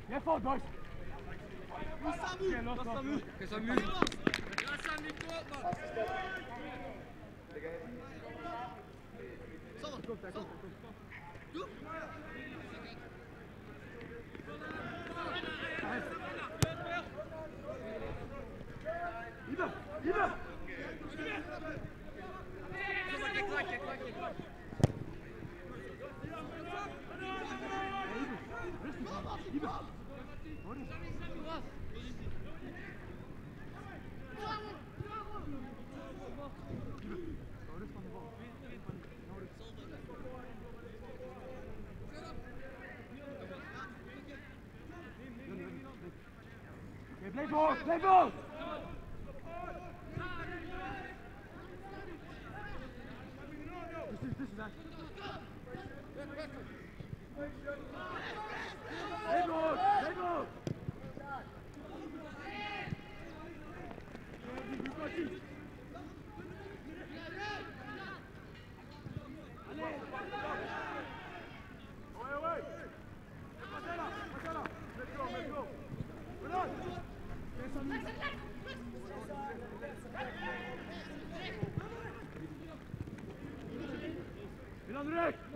Viens fort, boys! Que s'amuse! Play ball! Play ball! This is that. Play ball! Play ball!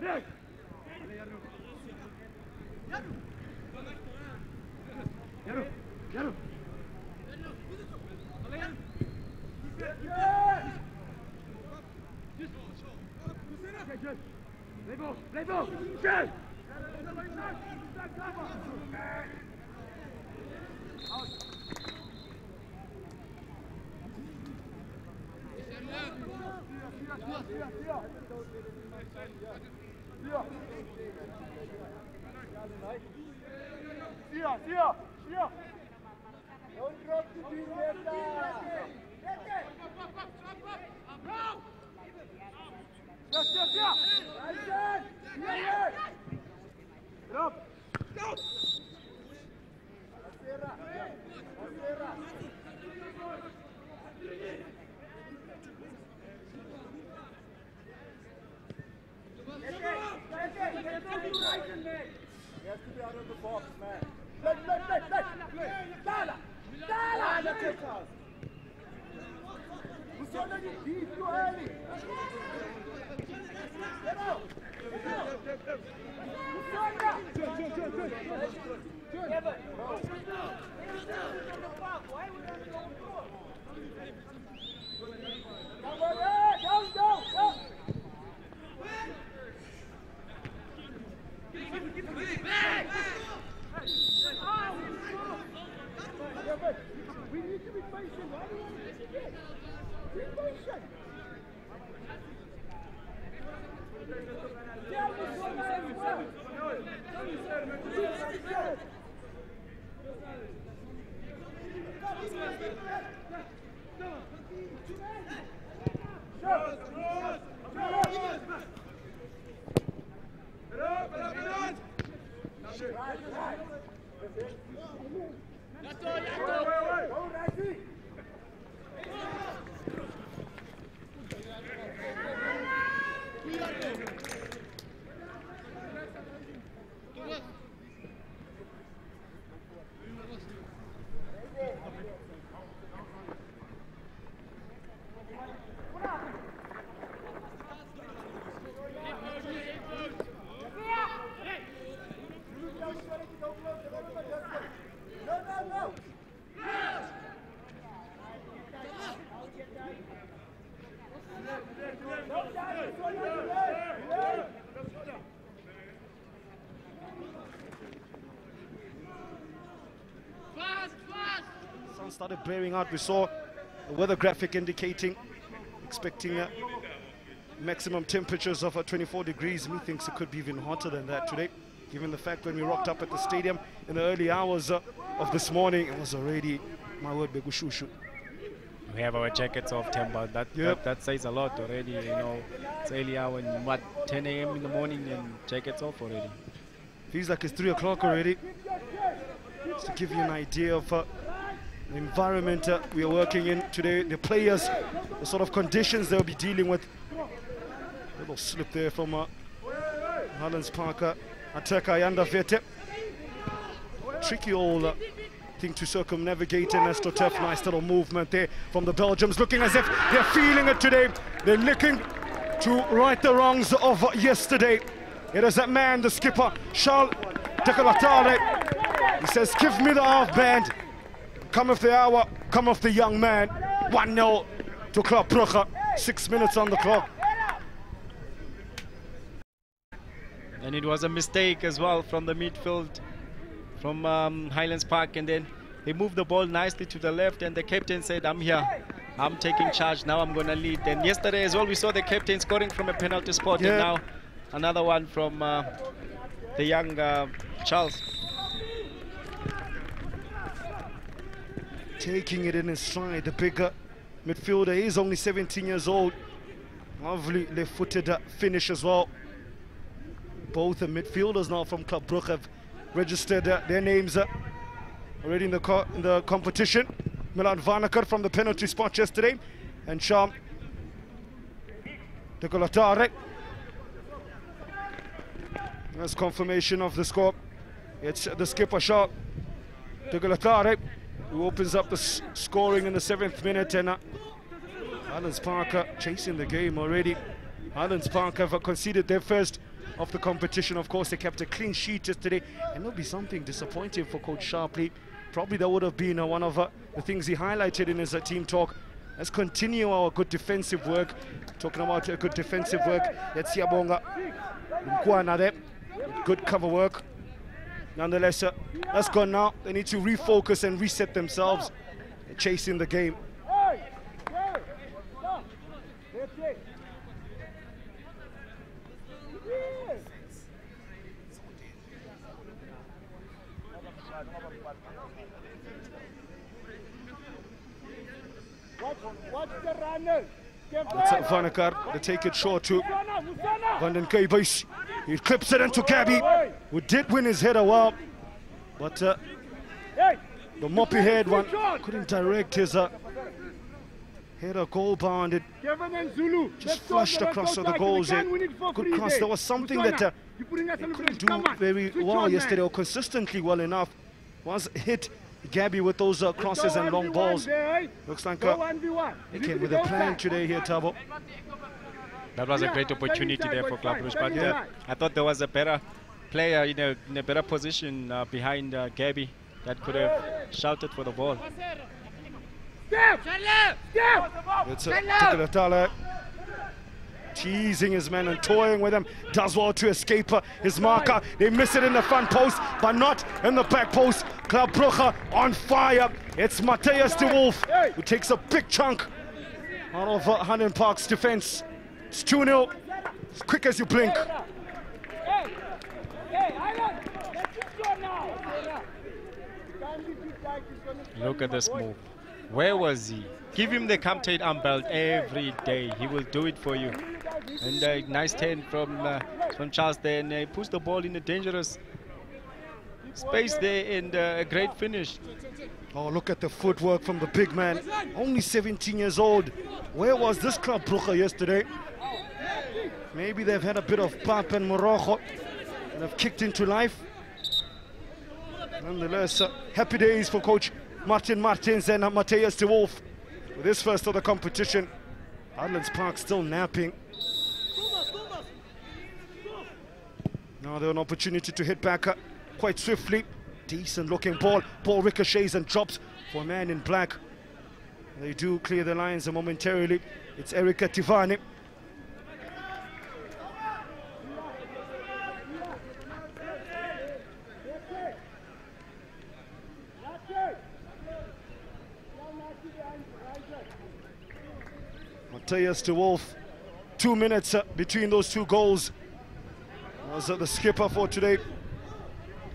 Rick! Yaru! Play ball! Shoot! Sun started bearing out. We saw a weather graphic indicating, expecting maximum temperatures of 24 degrees. Me thinks it could be even hotter than that today, given the fact when we rocked up at the stadium in the early hours of this morning, it was already, my word, begushushu. We have our jackets off, Temba. That says a lot already, you know. It's early hour, and what, 10 a.m. in the morning, and jackets off already. Feels like it's 3 o'clock already. Just to give you an idea of the environment we are working in today, the players, the sort of conditions they'll be dealing with. A little slip there from Highlands Park attacker Yanda Vete. Tricky old thing to circumnavigate, and Estotef, nice little movement there from the Belgians, looking as if they're feeling it today. They're looking to right the wrongs of yesterday. It is that man, the skipper, Charles Tekalatale. He says, give me the half band. Come of the hour, come of the young man. 1-0 to Club Brugge, 6 minutes on the clock. And it was a mistake as well from the midfield, from Highlands Park, and then they moved the ball nicely to the left, and the captain said, I'm here, I'm taking charge, now I'm going to lead. And yesterday as well, we saw the captain scoring from a penalty spot, and now another one from the young Charles. Taking it in his stride, the bigger midfielder. He's only 17 years old. Lovely left-footed finish as well. Both the midfielders now from Club Brugge have registered their names already in the competition. Milan Vanaker from the penalty spot yesterday, and Sham Decolatare. That's confirmation of the score. It's the skipper Sham Decolatare who opens up the scoring in the 7th minute, and Highlands Park chasing the game already. Highlands Park have conceded their first of the competition. Of course, they kept a clean sheet yesterday, and it'll be something disappointing for Coach Sharpley. Probably that would have been one of the things he highlighted in his team talk. Let's continue our good defensive work. Talking about good defensive work, let's see Abonga good cover work. Nonetheless, that's gone now. They need to refocus and reset themselves, chasing the game. Watch the runner. That's Vanakar. They take it short to Vanden Kuijbuis. He clips it into Gabby, who did win his header well, but the moppy head one couldn't direct his header goal bound. It just flushed across the goals. Good cross. There was something that he couldn't do very well yesterday, or consistently well enough. Was hit Gabby with those crosses and long balls. Looks like they came with a plan today here, Tabo. That was a great opportunity there for Club Brugge, but I thought there was a better player in a better position behind Gabby that could have shouted for the ball. It's Tekalatale teasing his man and toying with him. Does well to escape his marker. They miss it in the front post, but not in the back post. Club Brugge on fire. It's Matthias de Wolf who takes a big chunk out of Highlands Park's defense. It's 2-0, as quick as you blink. Look at this move. Where was he? Give him the captain arm belt every day. He will do it for you. And a nice turn from Charles there, and he puts the ball in a dangerous space there, and a great finish. Oh, look at the footwork from the big man. Only 17 years old. Where was this Club Brugge yesterday? Maybe they've had a bit of pap and morojo and have kicked into life. Nonetheless, happy days for coach Martin Martins and Matthias de Wolf with his first of the competition. Highlands Park still napping. Now they have an opportunity to hit back quite swiftly. Decent looking ball. Ball ricochets and drops for a man in black. They do clear the lines momentarily. It's Erika Tivani. Matthias de Wolf, 2 minutes between those two goals. Was the skipper for today,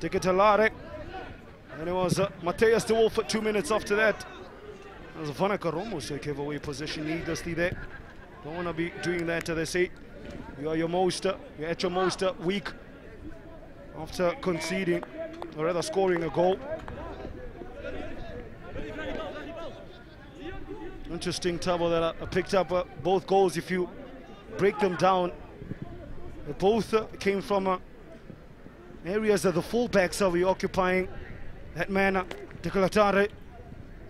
Tikitalare. And it was Matthias de Wolf 2 minutes after that. It was Vanaka Romos who gave away possession needlessly there. Don't want to be doing that, they say. You're at your most weak after conceding, or rather scoring a goal. Interesting, Tabo, that I picked up both goals. If you break them down, they both came from areas that the fullbacks are reoccupying. That man, Tikilatare,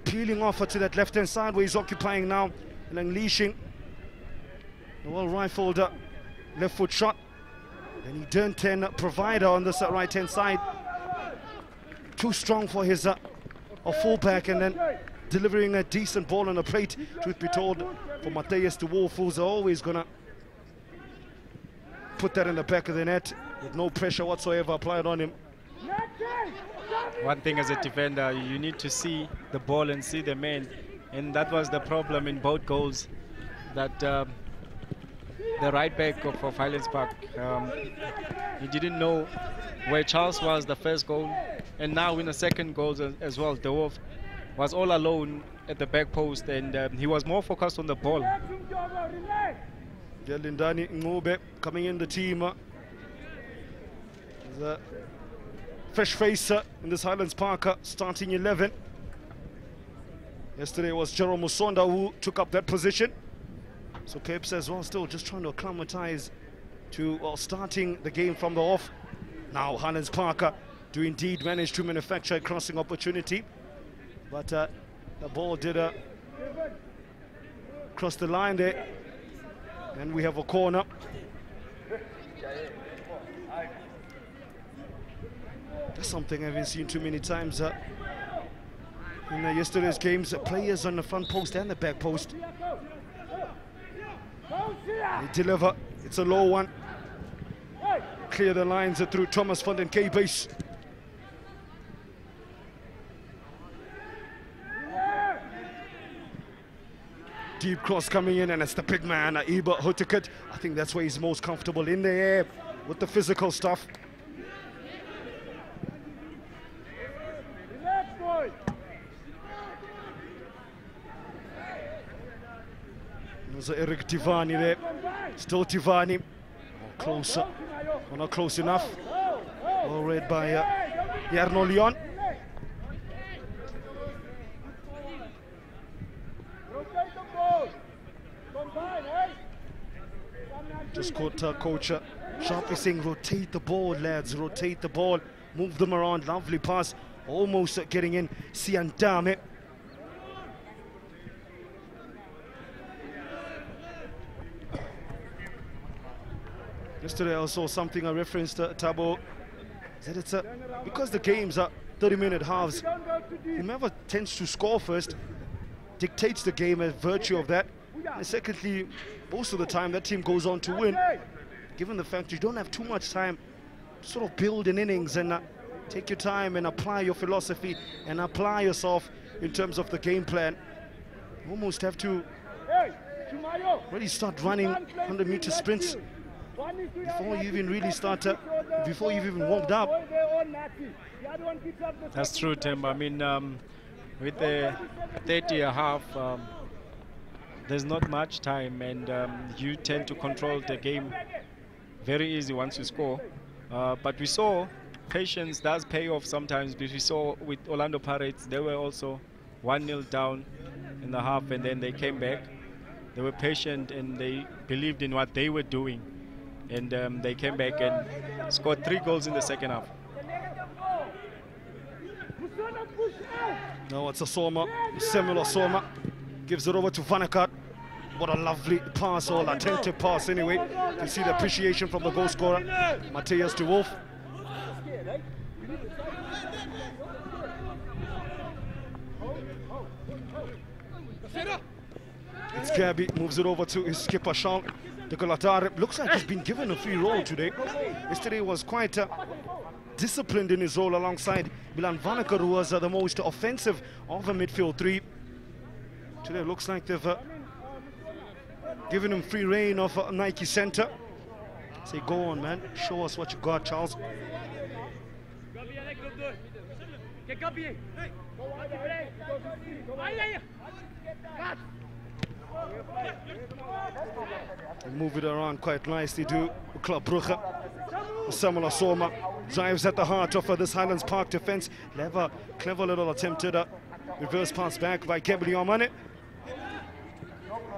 peeling off to that left-hand side where he's occupying now and unleashing a well-rifled left foot shot. And he turned 10 provider on this right-hand side. Too strong for his a fullback, and then delivering a decent ball on a plate, truth be told, for Matthias de Wolf, who's always gonna put that in the back of the net with no pressure whatsoever applied on him. One thing as a defender, you need to see the ball and see the man, and that was the problem in both goals, that the right back of Highlands Park, he didn't know where Charles was the first goal, and now in the second goal as well, De Wolf was all alone at the back post, and he was more focused on the ball. Lindani Ngube coming in the team. The fresh face in this Highlands Park starting 11. Yesterday was Jerome Musonda who took up that position. So Cape as well, still just trying to acclimatize to starting the game from the off. Now Highlands Park do indeed manage to manufacture a crossing opportunity. But the ball did cross the line there, and we have a corner. That's something I haven't seen too many times in yesterday's games. Players on the front post and the back post. They deliver. It's a low one. Clear the lines through Thomas van den K-base. Deep cross coming in, and it's the big man, Iba Hutiket. I think that's where he's most comfortable, in the air with the physical stuff. There's Eric Tivani there. Still Tivani. Closer. Well, not close enough. Well read by Jarno Leon. Just caught coach sharply saying, rotate the ball, lads, rotate the ball, move them around. Lovely pass, almost getting in. Siandame. Yesterday I saw something I referenced, Tabo, that it's because the games are 30-minute halves, whomever tends to score first dictates the game as virtue of that. And secondly, most of the time that team goes on to win, given the fact you don't have too much time to sort of build an innings and Take your time and apply your philosophy and apply yourself in terms of the game plan. Almost have to really start running 100-meter sprints before you even really start, before you've even warmed up. That's true, Tim. I mean, with the 30.5, there's not much time, and you tend to control the game very easy once you score. But we saw patience does pay off sometimes, because we saw with Orlando Pirates, they were also 1-0 down in the half, and then they came back. They were patient and they believed in what they were doing, and they came back and scored 3 goals in the second half. Now it's a Soma, Samuel Soma gives it over to Vanakat. What a lovely pass, or attentive pass anyway. You can see the appreciation from the goal scorer, Matthias de Wolf. It's Gabby, moves it over to his skipper, Sean de Galatare. Looks like he's been given a free role today. Yesterday was quite disciplined in his role alongside Milan Vanakat, who was the most offensive of the midfield three. Today looks like they've given him free reign of Nike Center. Say, go on, man. Show us what you got, Charles. They move it around quite nicely, do Club Brugge. Samuel Soma drives at the heart of this Highlands Park defense. Clever little attempted reverse pass back by Gabriel Mane.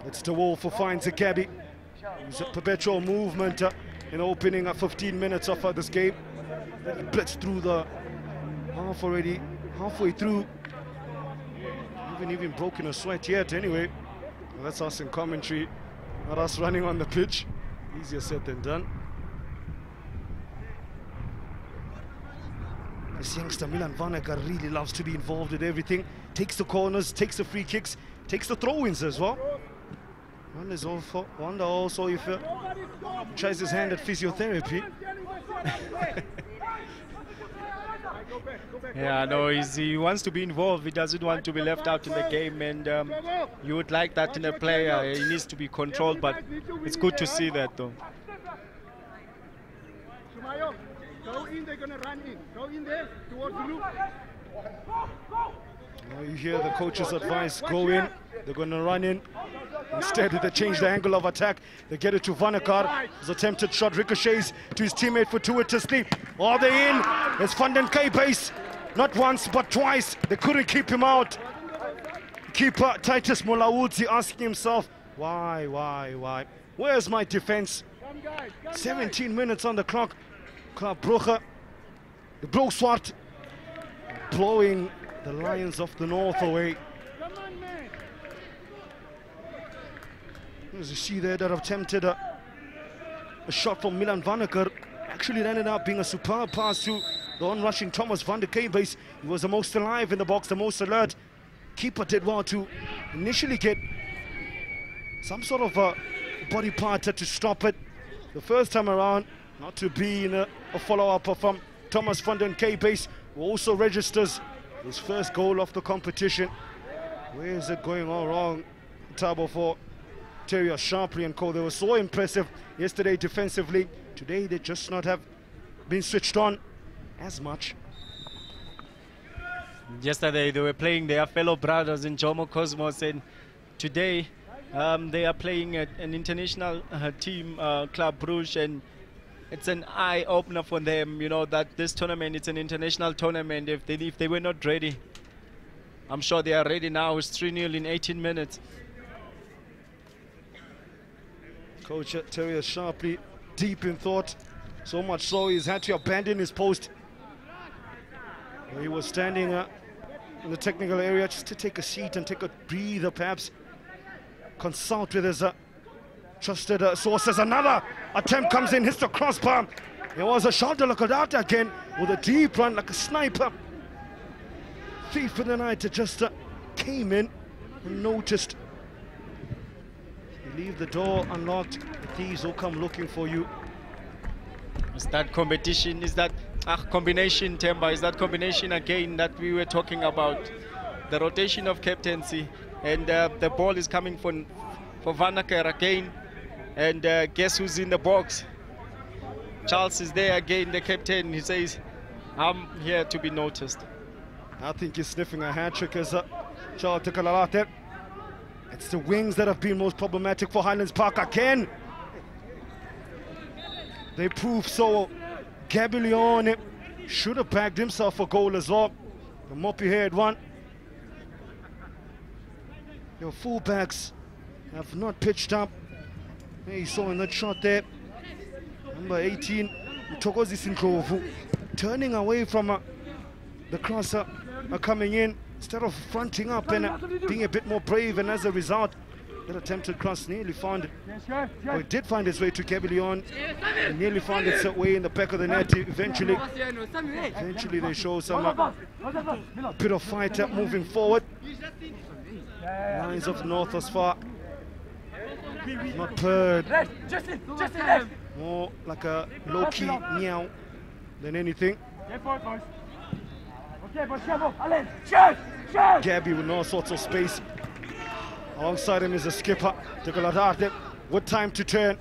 It's the Wolf who finds a Gabby. It's a perpetual movement in opening 15 minutes of this game. Then he blitzed through the half already, halfway through. Haven't even broken a sweat yet anyway. Well, that's us in commentary, not us running on the pitch. Easier said than done. This youngster Milan Vanakat really loves to be involved with everything. Takes the corners, takes the free kicks, takes the throw-ins as well. Wonder also if tries his hand at physiotherapy. Yeah, no, he wants to be involved. He doesn't want to be left out in the game, and you would like that in a player. He needs to be controlled, but it's good to see that, though. Go in, they're going to run in. Go in there towards the loop. Now you hear the coach's advice, go in. They're going to run in. Instead, they change the angle of attack. They get it to Vanakat. His attempted shot ricochets to his teammate fortuitously. Are they in? It's Van den K-Base. Not once, but twice. They couldn't keep him out. Keeper Titus Molaudzi asking himself, why? Where's my defense? 17 minutes on the clock. Club Brugge, the Blauw-Zwart, blowing the Lions of the North away. As you see there, that attempted a shot from Milan Vanakat actually ended up being a superb pass to the onrushing Thomas van der K-Base. He was the most alive in the box, the most alert. Keeper did well to initially get some sort of a body part to stop it the first time around. Not to be in a follow-up from Thomas van den K-Base, who also registers his first goal of the competition. Where is it going all wrong? Tabo for Terrier Sharpley and co. They were so impressive yesterday defensively. Today they just not have been switched on as much. Yesterday they were playing their fellow brothers in Jomo Cosmos, and today they are playing an international team, Club Brugge, and it's an eye-opener for them, you know, that this tournament, it's an international tournament. If they were not ready, I'm sure they are ready now. It's 3-0 in 18 minutes. Coach Terrier Sharpley deep in thought, so much so he's had to abandon his post. He was standing in the technical area just to take a seat and take a breather, perhaps consult with his trusted sources. Another attempt comes in, hits the crossbar. There was a shot to look at that again with a deep run like a sniper. Thief in the night just came in and noticed. You leave the door unlocked, the thieves will come looking for you. Is that competition? Is that combination, Temba, is that combination again that we were talking about. The rotation of captaincy, and the ball is coming for Vanaker again. And guess who's in the box? Charles is there again, the captain. He says, I'm here to be noticed. I think he's sniffing a hat-trick as Charles Tekalalate. It's the wings that have been most problematic for Highlands Park again. They prove so. Gabileon should have bagged himself a goal as well. The Moppy had one. Your fullbacks have not pitched up. You saw in that shot there. Number 18, Tokozi Sinkrovu, turning away from the crosser coming in instead of fronting up and being a bit more brave, and as a result, that attempted cross nearly found it. Well, it did find its way to Gabileon. It nearly found its way in the back of the net. Eventually they show some bit of fight moving forward. Lines of North as far. Not purred. More like a low-key meow than anything. Gabby with all sorts of space. Alongside him is a skipper, Tekaladarte, with time to turn.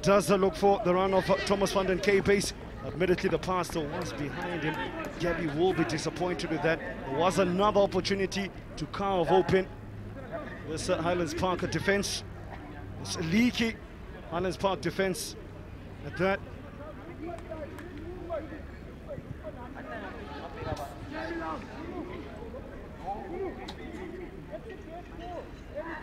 Does look for the run of Thomas van den K-Base. Admittedly, the pass was behind him. Gabby will be disappointed with that. There was another opportunity to carve open this Highlands Park defense. It's a leaky Highlands Park defense at that.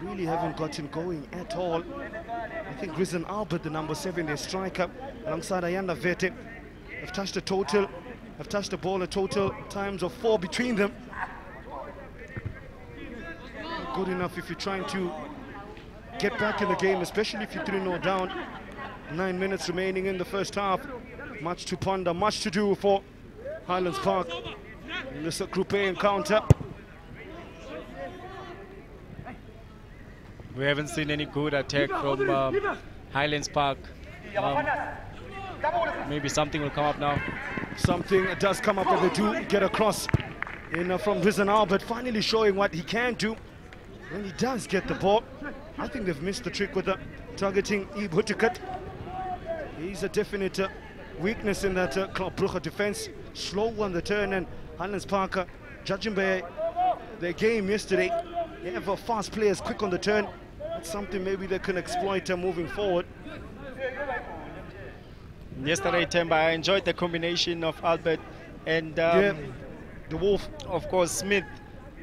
Really haven't gotten going at all. I think Risen Albert, the number 7, their striker, alongside Ayanda Vete, have touched the ball a total times of 4 between them. Not good enough if you're trying to get back in the game, especially if you're 3-0 down. 9 minutes remaining in the first half. Much to ponder, much to do for Highlands Park in this Group A encounter. We haven't seen any good attack from Highlands Park. Maybe something will come up now. Something does come up, and they do get a cross in from Risen Albert, finally showing what he can do when he does get the ball. I think they've missed the trick with targeting Ib Hutikat. He's a definite weakness in that Club Brugge defense. Slow on the turn, and Highlands Park, judging by their game yesterday, they have fast players, quick on the turn. That's something maybe they can exploit moving forward. Yesterday, Temba, I enjoyed the combination of Albert and the Wolf. Of course, Smith.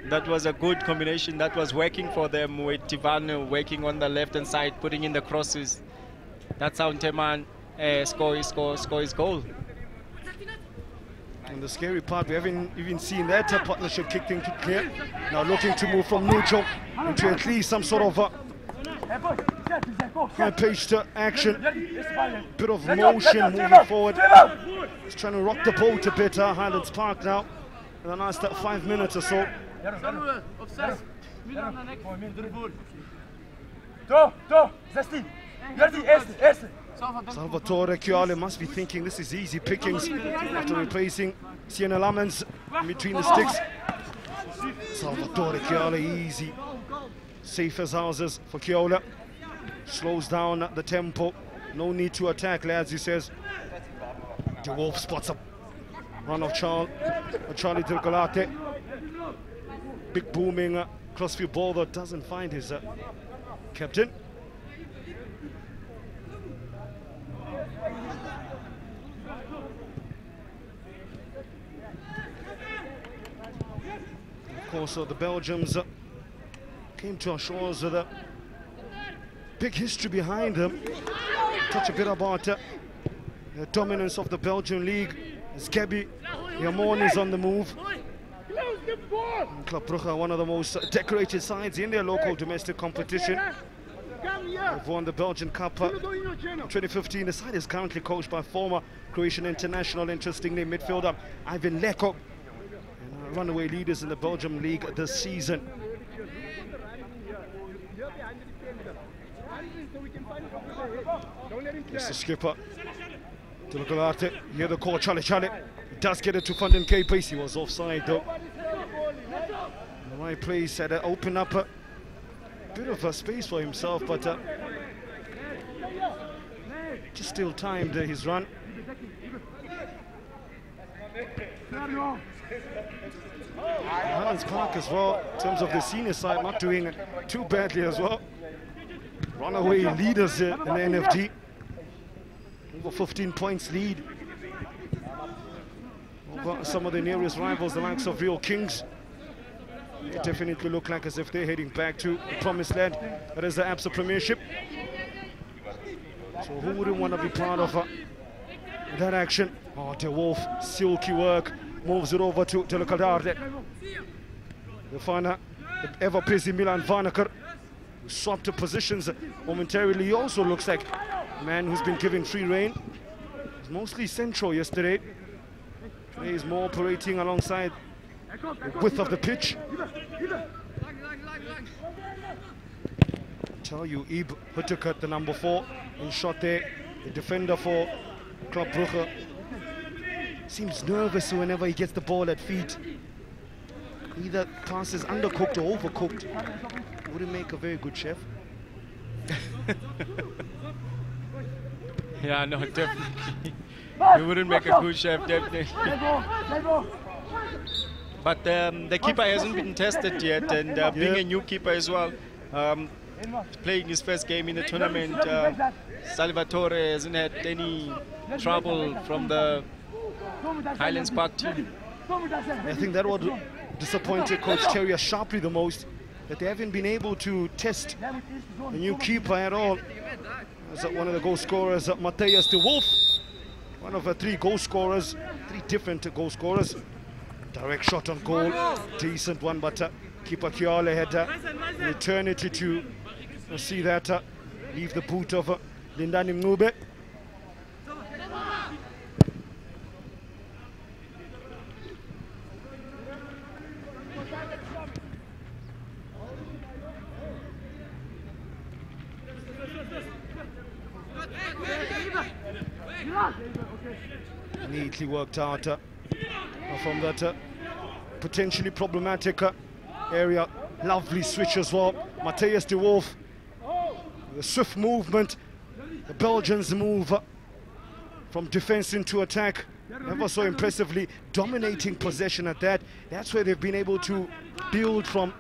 That was a good combination. That was working for them, with Tivano working on the left-hand side, putting in the crosses. That's how Teman score his goal. And the scary part, we haven't even seen that partnership kick things to clear. Now looking to move from neutral into at least some sort of high-paced action. Bit of motion moving forward. Just trying to rock the boat a bit, Highlands Park now. In the last 5 minutes or so. Salvatore Chiale must be thinking this is easy pickings after replacing Sienna Lamans between the sticks. Salvatore Chiale, easy. Safe as houses for Chiale. Slows down the tempo. No need to attack, lads, he says. The Wolf spots up. Run of Charlie Delcolate. Big booming crossfield ball that doesn't find his captain. Of course, the Belgians came to our shores with a big history behind them. Touch a bit about the dominance of the Belgian league as Gabby Yamon is on the move. And Club Brugge, one of the most decorated sides in their local domestic competition. They've won the Belgian Cup in 2015. The side is currently coached by former Croatian international, interestingly, midfielder Ivan Leko. And runaway leaders in the Belgium league this season. It's the skipper Tulukalate, hear the call, Chale. He does get it to Van den Pace. He was offside though. The right place had to open up a bit of a space for himself, but just still timed his run. Highlands Park as well, in terms of the senior side, not doing too badly as well. Runaway leaders in the NFD. Over 15 points lead over some of the nearest rivals, the likes of Real Kings. They definitely look like as if they're heading back to the promised land. That is the ABSA Premiership. So who wouldn't want to be part of that action? Oh, De Wolf, silky work, moves it over to Telekadarde. The final, the ever-busy Milan Varnaker, who swapped the positions momentarily. He also looks like a man who's been given free rein. He's mostly central yesterday. Today he's more operating alongside the width of the pitch. Tell you, Ib Huttekat, the number 4, in shot there. The defender for Club Brugge seems nervous whenever he gets the ball at feet. Either passes undercooked or overcooked. Wouldn't make a very good chef. Yeah, no, definitely. You wouldn't make a good chef, definitely. But the keeper hasn't been tested yet, and being a new keeper as well, playing his first game in the tournament, Salvatore hasn't had any trouble from the Highlands Park team. I think that would disappointed Coach Terrier sharply the most, that they haven't been able to test a new keeper at all. As one of the goal scorers, Matthias de Wolf, one of the 3 goal scorers, 3 different goal scorers. Direct shot on goal, decent one, but keeper Kiale had an eternity to see that leave the boot of Lindani Mngube. Neatly worked out from that potentially problematic area. Lovely switch as well. Matthias de Wolf, the swift movement. The Belgians move from defense into attack, ever so impressively, dominating possession at that. That's where they've been able to build from,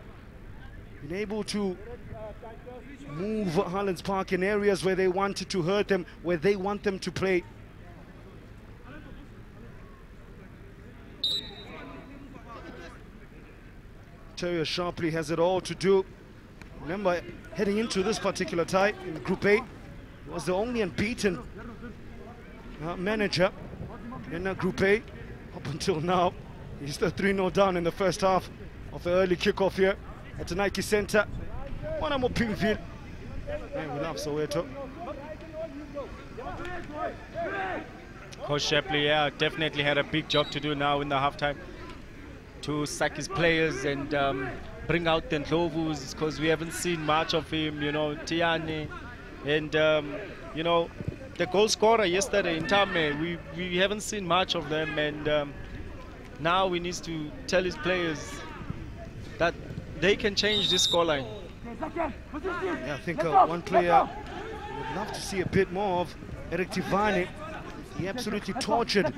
been able to move Highlands Park in areas where they wanted to hurt them, where they want them to play. Terrier sharply has it all to do. Remember, heading into this particular tie in Group A, he was the only unbeaten manager in Group A up until now. He's still 3-0 down in the first half of the early kickoff here at the Nike Center. One more Pinkville. And we love Soweto. Coach Shapley, yeah, definitely had a big job to do now in the halftime, to sack his players and bring out the Ndlovus, because we haven't seen much of him, you know, Tiane, and you know, the goal scorer yesterday in Tame, we haven't seen much of them, and now we need to tell his players that they can change this scoreline. Yeah, I think one player would love to see a bit more of, Eric Tivani. He absolutely tortured the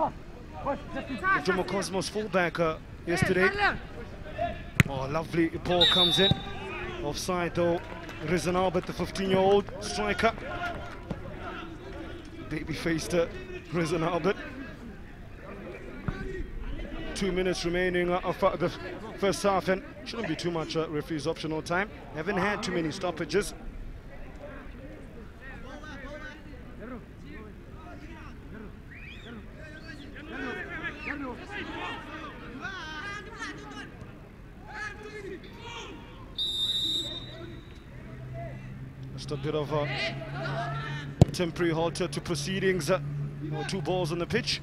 Jomo Cosmos fullback yesterday. Oh, lovely ball comes in. Offside though. Rizan Albert, the 15-year-old striker. Baby-faced Rizan Albert. 2 minutes remaining of the first half, and shouldn't be too much referee's optional time. Haven't had too many stoppages. Just a bit of a temporary halt to proceedings. 2 balls on the pitch.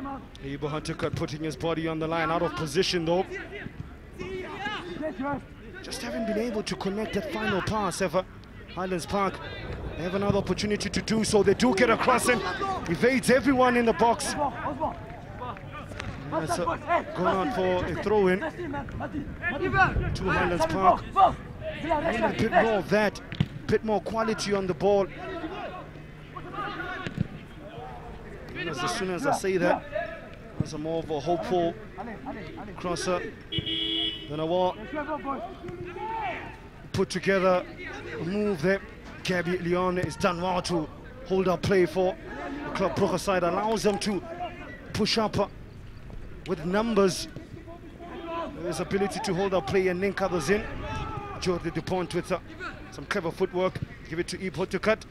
Huntercut putting his body on the line, out of position though. Just haven't been able to connect that final pass ever. Highlands Park, they have another opportunity to do so. They do get across and evades everyone in the box. That's going on for a throw-in to Highlands Park. Need a bit more of that, a bit more quality on the ball. As soon as I say that, there's a more of a hopeful crosser than a wall. Put together a move there. Gabby Leon is done well to hold up play for the club Brugge side, allows them to push up with numbers. There's ability to hold up play and link others in. Jordi DuPont with some clever footwork. Give it to Huntercut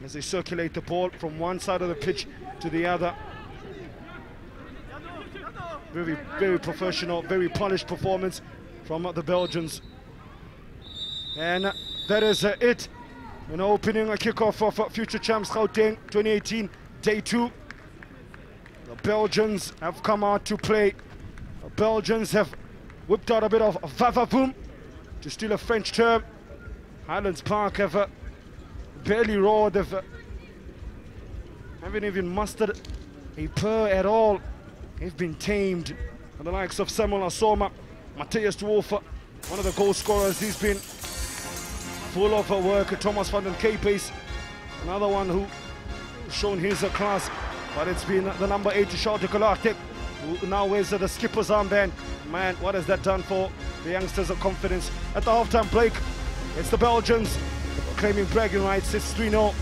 as they circulate the ball from one side of the pitch to the other. Very, very professional, very polished performance from the Belgians. And that is it. Opening a kickoff of Future Champs Gauteng 2018, day 2. The Belgians have come out to play. The Belgians have whipped out a bit of vavavoom, to steal a French term. Highlands Park have barely roared. They haven't even mustered a purr at all. They've been tamed. And the likes of Samuel Asoma, Matthias de Wolf, one of the goal scorers, he's been full of work. Thomas van den Kape's another one who shown his class, but it's been the number 8, Charles de Colarte, who now wears the skipper's armband. Man, what has that done for the youngsters of confidence? At the halftime break, it's the Belgians claiming bragging rights. It's 3-0.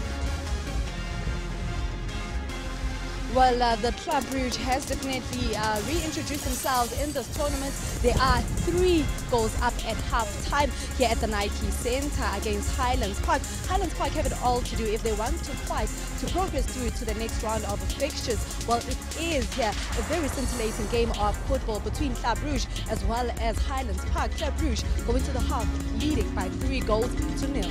Well, the Club Brugge has definitely reintroduced themselves in this tournament. There are 3 goals up at half-time here at the Nike Centre against Highlands Park. Highlands Park have it all to do if they want to fight to progress through to the next round of fixtures. Well, it is here a very scintillating game of football between Club Brugge as well as Highlands Park. Club Brugge going to the half, leading by 3 goals to 0.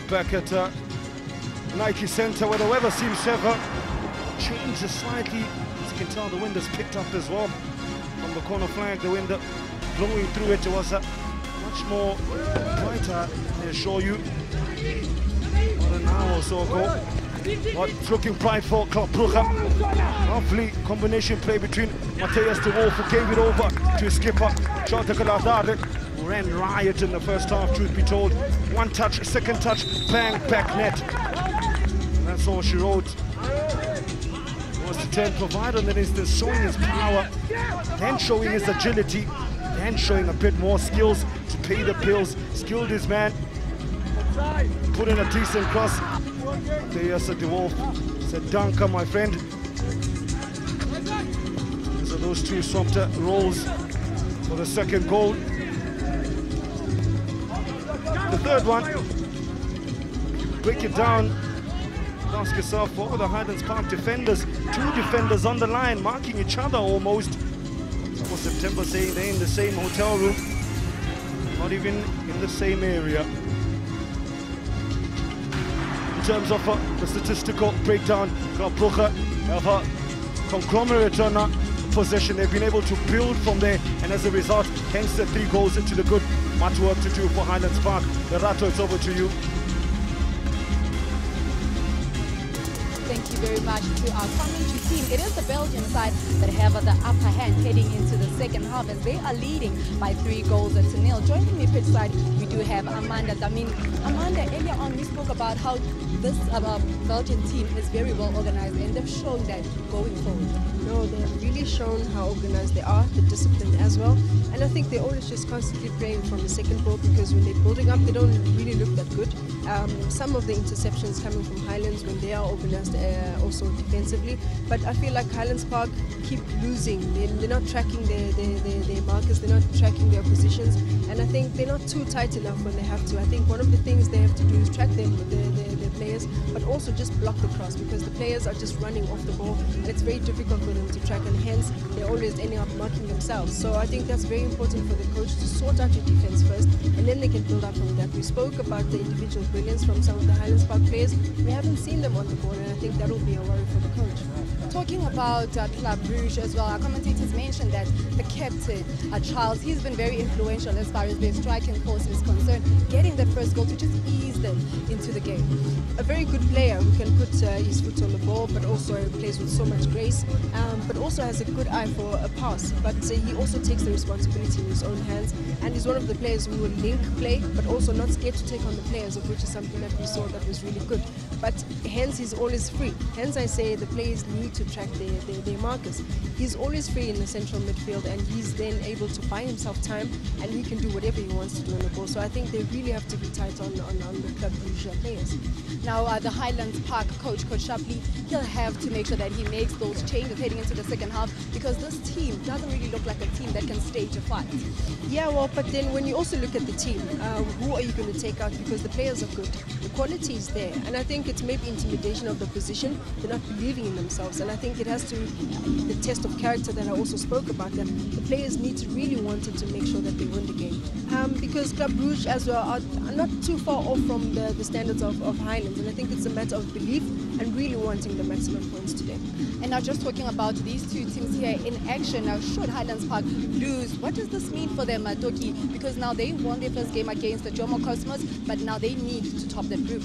Back at Nike Centre, where the weather seems to have changed slightly. As you can tell, the wind has picked up as well. From the corner flag, the wind blowing through it was much more brighter, I assure you. About an hour or so ago. But it's looking bright for Club Brugge. Lovely combination play between Matthias de Wolf, who gave it over to his skipper, Jonathan Galadade, who ran riot in the first half, truth be told. One touch, second touch, bang, back net. And that's all she wrote. Was to turn provider in that instance, showing his power, then showing his agility, then showing a bit more skills to pay the bills. Skilled his man, put in a decent cross. Matthias de Wolf said, "Danke, my friend." Those are those two swamped rolls for the second goal. The third one, break it down, ask yourself, what were the Highlands Park defenders? Two defenders on the line, marking each other almost. That was September saying they're in the same hotel room, not even in the same area. In terms of the statistical breakdown, Club Brugge have a conglomerate on possession. They've been able to build from there, and as a result, hence the 3 goals into the good. Much work to do for Highlands Park. Lerato, it's over to you. Thank you very much to our commentary team. It is the Belgian side that have the upper hand heading into the second half, as they are leading by 3 goals to nil. Joining me pitch side, we do have Amanda. I mean, Amanda, earlier on we spoke about how this Belgian team is very well organized, and they've shown that going forward. No, they have really shown how organized they are, the discipline as well. And I think they're always just constantly playing from the second ball, because when they're building up, they don't really look that good. Some of the interceptions coming from Highlands when they are organized also defensively. But I feel like Highlands Park keep losing. They're not tracking their markers, they're not tracking their positions. And I think they're not too tight enough when they have to. I think one of the things they have to do is track their players, but also just block the cross, because the players are just running off the ball. And it's very difficult for them to track, and hence they're always ending up marking themselves. So I think that's very important for the coach to sort out your defense first, and then they can build up from that. We spoke about the individual brilliance from some of the Highlands Park players. We haven't seen them on the ball, and I think that will be a worry for the coach. Talking about Club Brugge as well, our commentators mentioned that the captain, Charles, he's been very influential as far as their striking force is concerned, getting that first goal to just ease them into the game. A very good player who can put his foot on the ball, but also plays with so much grace, but also has a good eye for a pass. But he also takes the responsibility in his own hands, and he's one of the players who will link play, but also not scared to take on the players, of which is something that we saw that was really good. But hence he's always free. Hence I say the players need to track their markers. He's always free in the central midfield, and he's then able to buy himself time, and he can do whatever he wants to do on the ball. So I think they really have to be tight on the Club Brugge players. Now the Highlands Park coach, Coach Shapley, he'll have to make sure that he makes those changes heading into the second half, because this team doesn't really look like a team that can stage a fight. Yeah, well, but then when you also look at the team, who are you going to take out? Because the players are good, the quality is there, and I think it's maybe intimidation of the position. They're not believing in themselves, and I think it has to the test of character that I also spoke about, that the players need to really want it to make sure that they win the game. Because Club Brugge as well are not too far off from the standards of Highlands, and I think it's a matter of belief and really wanting the maximum points today. And now just talking about these two teams here in action, now should Highlands Park lose, what does this mean for them, Toki? Because now they won their first game against the Jomo Cosmos, but now they need to top that group.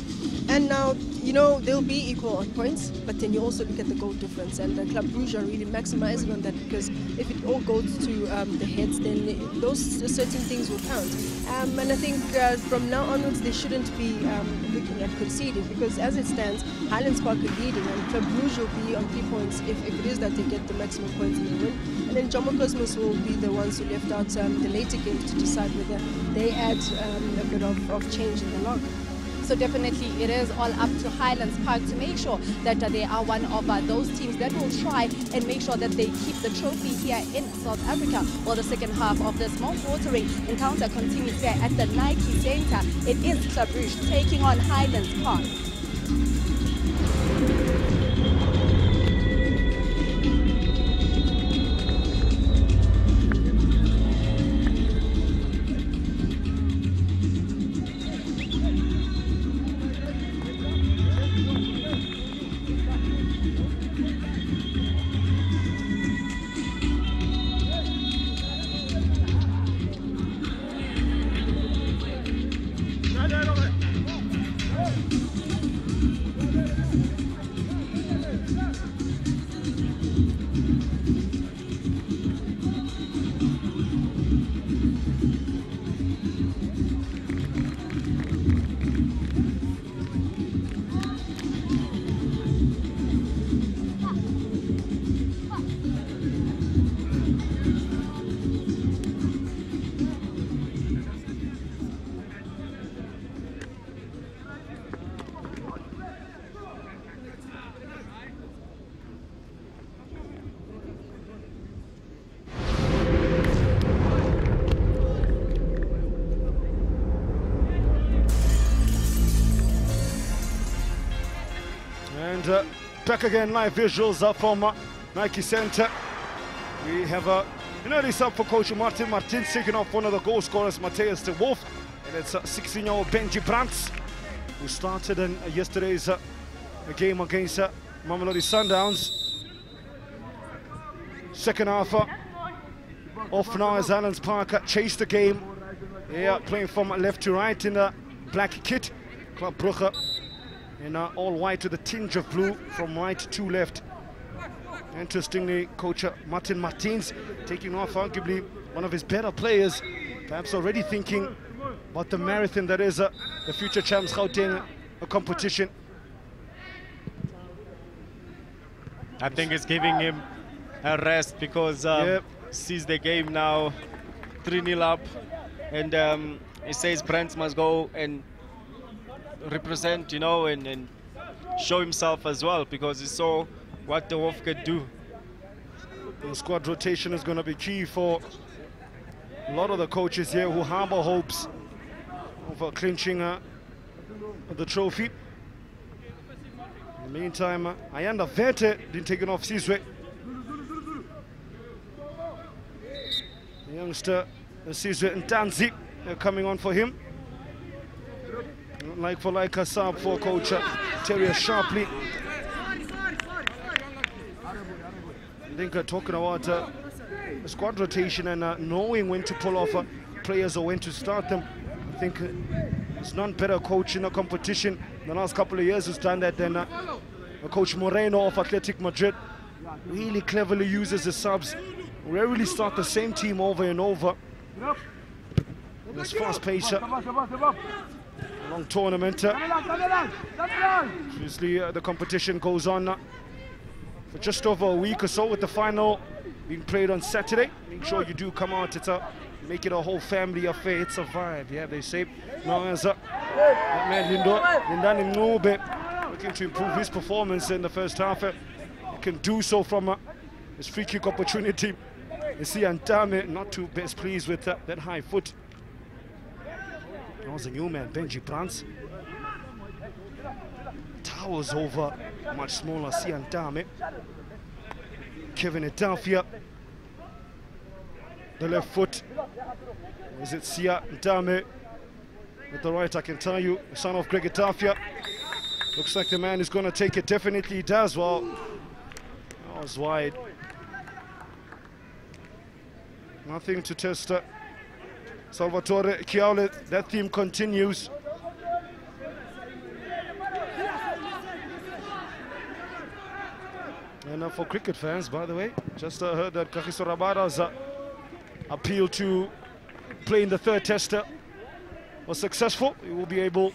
And now, you know, they'll be equal on points, but then you also look at the goal difference, and Club Brugge are really maximizing on that, because if it all goes to the heads, then those certain things will count. And I think from now onwards they shouldn't be looking at conceding, because as it stands, Highlands Park are leading, and Club Brugge will be on 3 points if it is that they get the maximum points and they win. And then Jomo Cosmos will be the ones who left out the later games to decide whether they add a bit of change in the log. So definitely it is all up to Highlands Park to make sure that they are one of those teams that will try and make sure that they keep the trophy here in South Africa. While the second half of this mouth-watering encounter continues here at the Nike Center. It is Club Brugge taking on Highlands Park. back again, live visuals from Nike Center. We have an early sub for Coach Martin Martins, taking off one of the goal scorers, Matthias de Wolf. And it's 16-year-old Benji Brands, who started in yesterday's game against Mamelodi Sundowns. Second half off now as Highlands Park chased the game. Yeah, playing from left to right in the black kit. Club Brugge in all white with a tinge of blue from right to left. Interestingly, Coach Martin Martins taking off arguably one of his better players, perhaps already thinking about the marathon that is the future champs Gauteng competition. I think it's giving him a rest because sees the game now 3-0 up, and he says Brands must go and represent, you know, and show himself as well, because he saw what the Wolf could do. The squad rotation is going to be key for a lot of the coaches here who harbor hopes of clinching the trophy. In the meantime, Ayanda Vete been taken off Sizwe. The youngster Sizwe and Danzi coming on for him. Like for like a sub for Coach Terry Sharpley. I think talking about squad rotation and knowing when to pull off players or when to start them, I think there's none better coach in a competition in the last couple of years who's done that than Coach Moreno of Athletic Madrid. Really cleverly uses the subs, rarely start the same team over and over. This fast pace long tournament. Usually the competition goes on for just over a week or so, with the final being played on Saturday. Make sure you do come out. It's make it a whole family affair. It's a vibe, yeah, they say. Now as that man Lindani Mnobe looking to improve his performance in the first half. He can do so from his free kick opportunity. You see Antame not too best pleased with that high foot. That was a new man, Benji Brands. Towers over much smaller Siantame. Kevin Etafia. The left foot. Is it Siantame? With the right, I can tell you, son of Greg Etafia. Looks like the man is going to take it. Definitely he does. Well, that was wide. Nothing to test. Salvatore Chiaule, that theme continues. And for cricket fans, by the way, just heard that Kagiso Rabada's appeal to play in the third test was successful. He will be able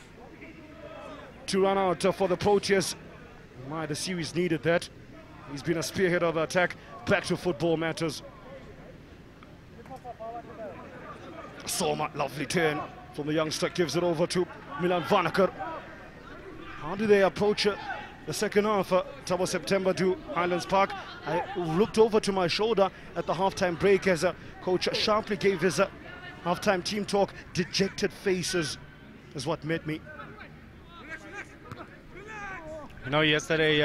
to run out for the Proteas. My, the series needed that. He's been a spearhead of the attack. Back to football matters. Soma, lovely turn from the youngster, gives it over to Milan Vanaker. How do they approach the second half? Tabo September to Highlands Park. I looked over to my shoulder at the halftime break as Coach Sharpley gave his halftime team talk. Dejected faces is what met me. You know, yesterday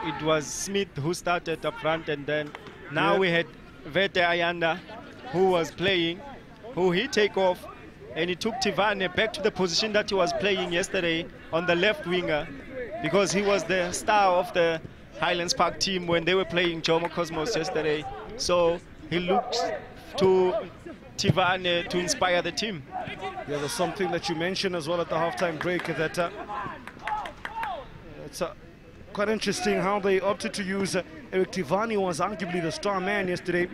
it was Smith who started up front, and then now we had Vete Ayanda who was playing, who he take off, and he took Tivane back to the position that he was playing yesterday on the left winger, because he was the star of the Highlands Park team when they were playing Jomo Cosmos yesterday. So he looks to Tivane to inspire the team. Yeah, there's something that you mentioned as well at the halftime break, that it's quite interesting how they opted to use Eric Tivani, who was arguably the star man yesterday.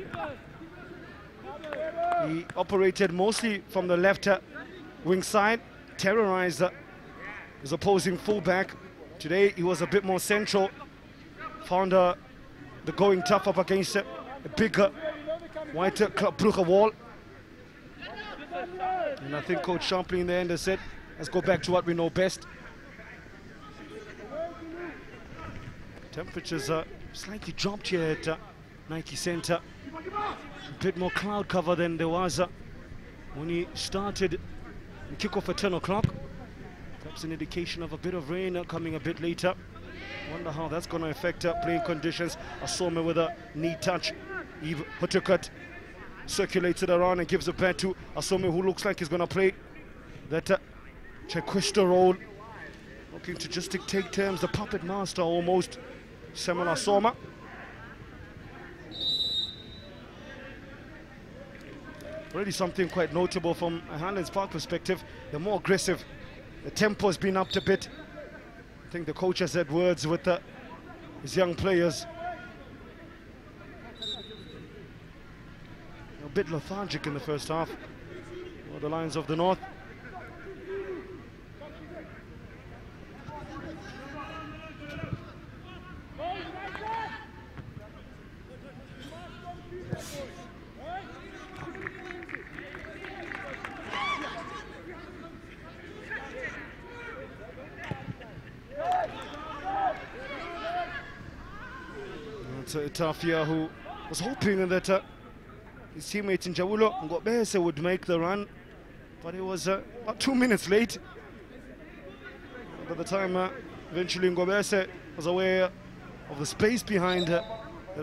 He operated mostly from the left wing side, terrorized his opposing fullback. Today he was a bit more central, found the going tough up against a bigger white Club Brugge wall. And I think Coach Sharpley in the end has said, let's go back to what we know best. Temperatures slightly dropped here at Nike Center. A bit more cloud cover than there was when he started the kickoff at 10 o'clock. perhaps an indication of a bit of rain coming a bit later. Wonder how that's going to affect playing conditions. Asome with a knee touch. Eve Hutukut circulates it around and gives it back to Asome, who looks like he's going to play that Chequista role. Looking to just dictate terms, the puppet master almost. Samuel Asoma. Already something quite notable from a Highlands Park perspective. They're more aggressive. The tempo's been upped a bit. I think the coach has had words with his young players. A bit lethargic in the first half for the Lions of the North. Tafia, who was hoping that his teammate in Jawulo Ngobese would make the run, but he was about 2 minutes late. By the time eventually Ngobese was aware of the space behind that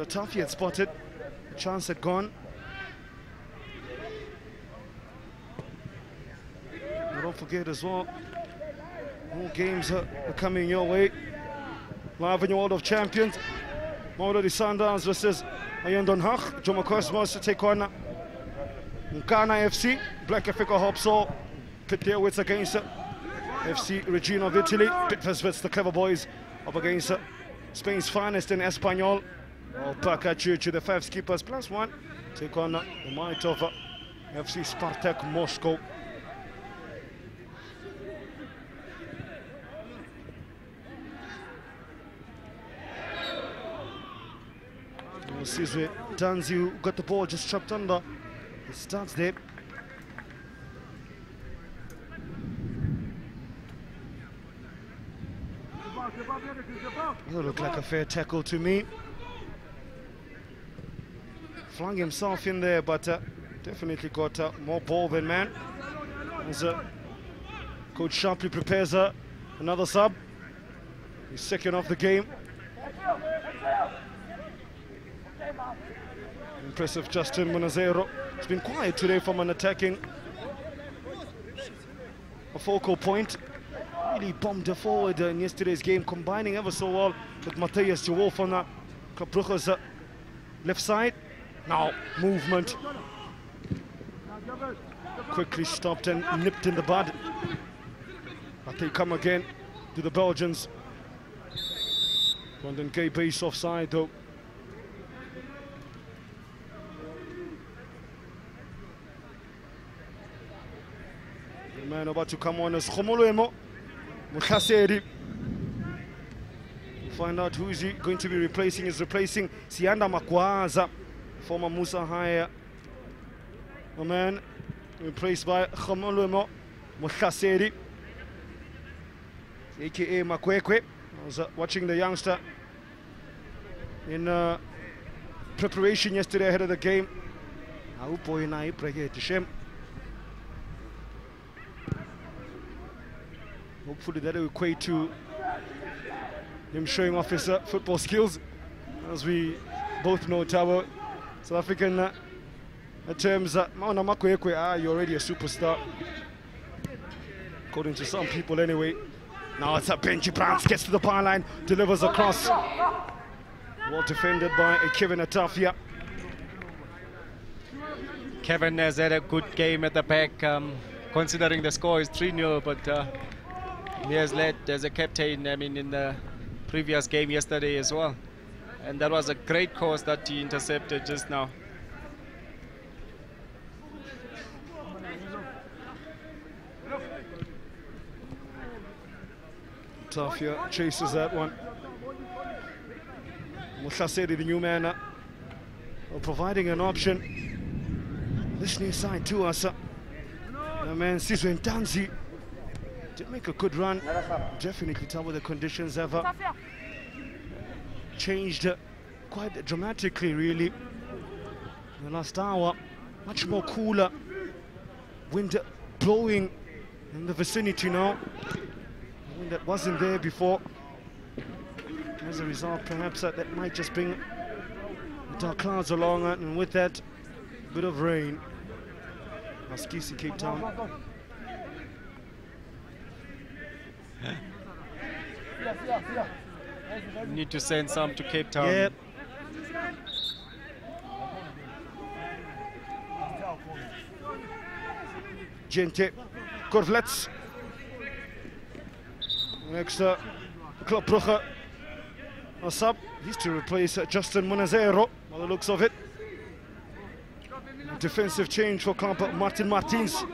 Tafia had spotted, the chance had gone. And don't forget as well, more games are coming your way. Live in your World of Champions. Mamelodi Sundowns versus Ayondon Hach. Jomo Cosmos to take on Nkana FC. Black Africa Hopsol pit their wits against FC Regina of Italy. Pitfest the Clever Boys up against Spain's finest in Espanyol. Alpaca Church, the 5 skippers +1. Take on the might of FC Spartak Moscow. Sizwe Danzi, who got the ball just chopped under. It starts there. It looked like a fair tackle to me. Flung himself in there, but definitely got more ball than man. As Coach sharply prepares another sub. He's second of the game. Impressive Justin Munazero. It's been quiet today from an attacking a focal point. Really bombed forward in yesterday's game, combining ever so well with Matthias de Wolf on Club Brugge's left side. Now movement quickly stopped and nipped in the bud. But they come again to the Belgians. London Gay base offside though. The man about to come on is Khomolwemo Mukhaseri. Find out who is he going to be replacing. Is replacing Sianda Makwaza, former Musa Haya. A man replaced by Khomolwemo Mukhaseri, aka Makwekwe. I was watching the youngster in preparation yesterday ahead of the game. Hopefully that will equate to him showing off his football skills. As we both know, Tabo, South African terms, you're already a superstar. According to some people anyway. Now it's a Benji Brands, gets to the power line, delivers across. Well defended by Kevin Atafia. Kevin has had a good game at the back, considering the score is 3-0, but he has led as a captain, I mean, in the previous game yesterday as well. And that was a great course that he intercepted just now. Tafia chases that one. Mukhaseri, the new man, providing an option. This near side to us. The man Sizwe Ntanzi did make a good run. Definitely tell the conditions have changed quite dramatically, really. In the last hour, much more cooler. Wind blowing in the vicinity now. that wasn't there before. As a result, perhaps that might just bring the dark clouds along, and with that, a bit of rain. Askisi, Cape Town. We need to send some to Cape Town. Yep. Gente, Korvlets. Next, Club Brugge. A sub. He's to replace Justin Munazero, by the looks of it. A defensive change for Club Martin Martins.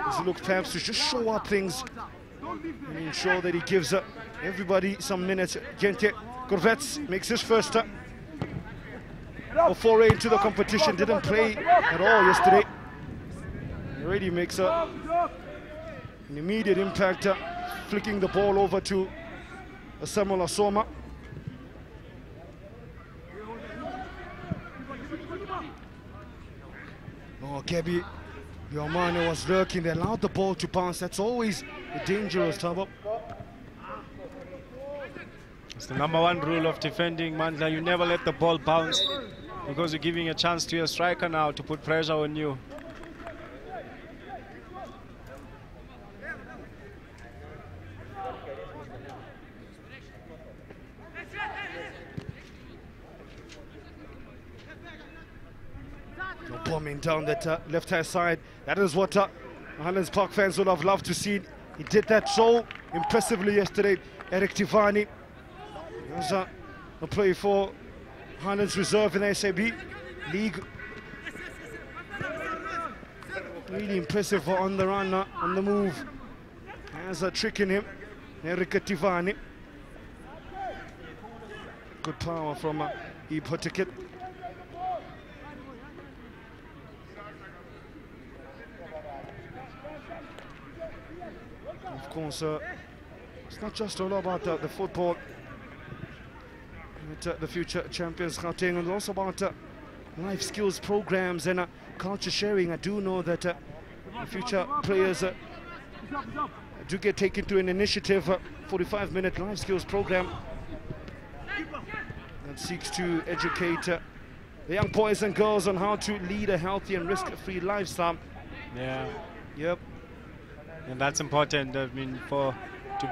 He's looked perhaps to just show up things and ensure that he gives everybody some minutes. Gente, Korvlets makes his first foray into the competition. Didn't play at all yesterday. Already makes an immediate impact, flicking the ball over to Samuel Asoma. Oh, Gabi Yomane was lurking. They allowed the ball to bounce. That's always dangerous, Tabo. It's the #1 rule of defending, Mandla. You never let the ball bounce, because you're giving a chance to your striker now to put pressure on you. Bombing down that left-hand side. That is what Highlands Park fans would have loved to see. He did that so impressively yesterday. Eric Tivani. He was a play for Highlands Reserve in the SAB League. Really impressive on the run, on the move. Has a trick in him. Eric Tivani. Good power from Ipotiket. Of course, it's not just all about the football. The future champions Gauteng, and also about life skills programs and culture sharing. I do know that the future players do get taken to an initiative, 45-minute life skills program that seeks to educate the young boys and girls on how to lead a healthy and risk-free lifestyle. Yeah. Yep. And that's important. I mean, to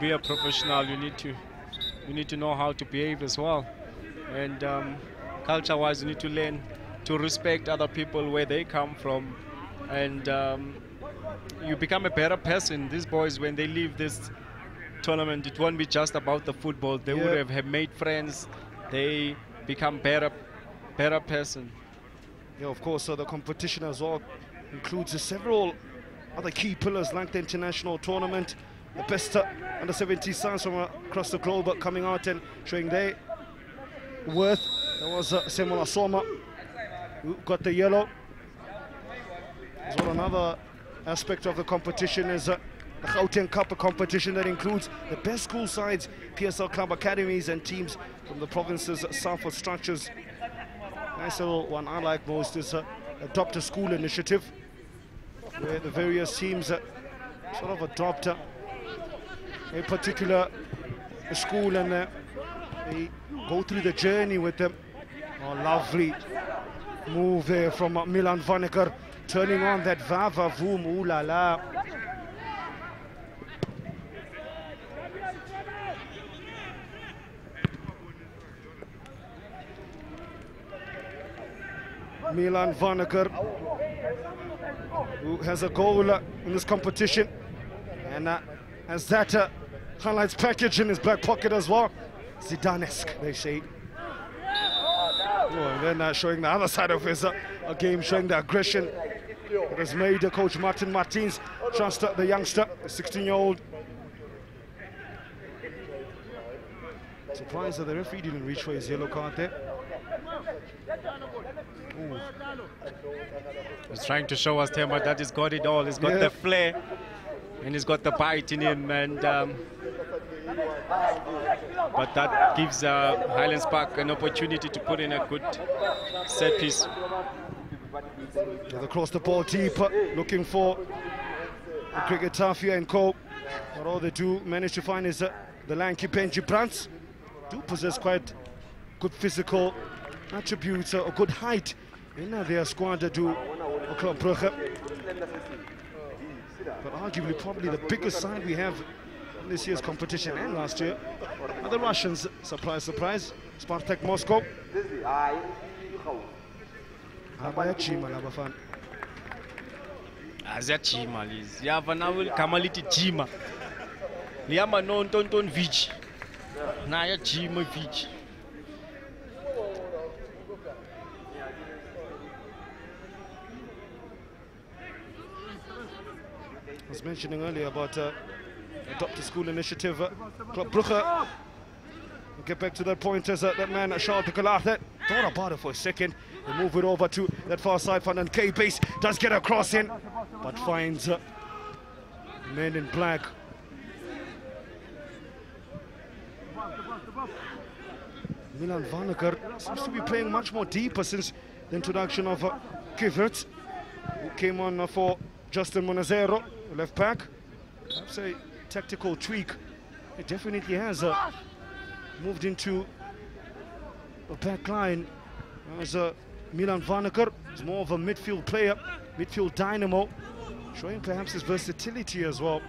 be a professional, you need to know how to behave as well. And culture-wise, you need to learn to respect other people where they come from, and you become a better person. These boys, when they leave this tournament, it won't be just about the football. They would have made friends. They become better person. Yeah, of course. So the competition as well includes several other key pillars like the international tournament, the best under-17 sides from across the globe coming out and showing their worth. There was Samuel Asoma, who got the yellow. As well, another aspect of the competition is the Gauteng Cup, a competition that includes the best school sides, PSL club academies and teams from the province's southward structures. Nice little one I like most is Adopt a School initiative, where the various teams sort of adopt a particular school and they go through the journey with them. Oh, lovely move there from Milan Vaneker, turning on that Vava Voom, ooh la la. Milan Vaneker, who has a goal in this competition, and has that highlights package in his back pocket as well. Zidane-esque, they say. Oh, and then showing the other side of his game, showing the aggression that has made coach Martin Martins trust the youngster, the 16-year-old. Surprised that the referee didn't reach for his yellow card there. Ooh. He's trying to show us, Temba, that he's got it all. He's got the flair and he's got the bite in him, and but that gives Highlands Park an opportunity to put in a good set piece. Across the ball deep, looking for Cricket Tafia and Co. But all they do manage to find is the lanky Benji Brands. Do possess quite good physical attributes, or good height in their squad do Club Brugge. But arguably probably the biggest side we have in this year's competition and last year are the Russians. Surprise, surprise. Spartak Moscow. Abayachima labafana. Aziyajima lezi. Yava nawe igama lithi jima. Liyama no ntonton vich. Naya jima vich. I was mentioning earlier about Adopt a School initiative. Club Brugge. We'll get back to that point as that man Charles de Gauteng thought about it for a second. They move it over to that far side. Van K base does get a cross in, but finds men in black. Milan Vaneker seems to be playing much more deeper since the introduction of Kivert, who came on for Justin Monazero, left back. Perhaps a tactical tweak. It definitely has moved into a back line as Milan Vaneker is more of a midfield player, midfield dynamo, showing perhaps his versatility as well.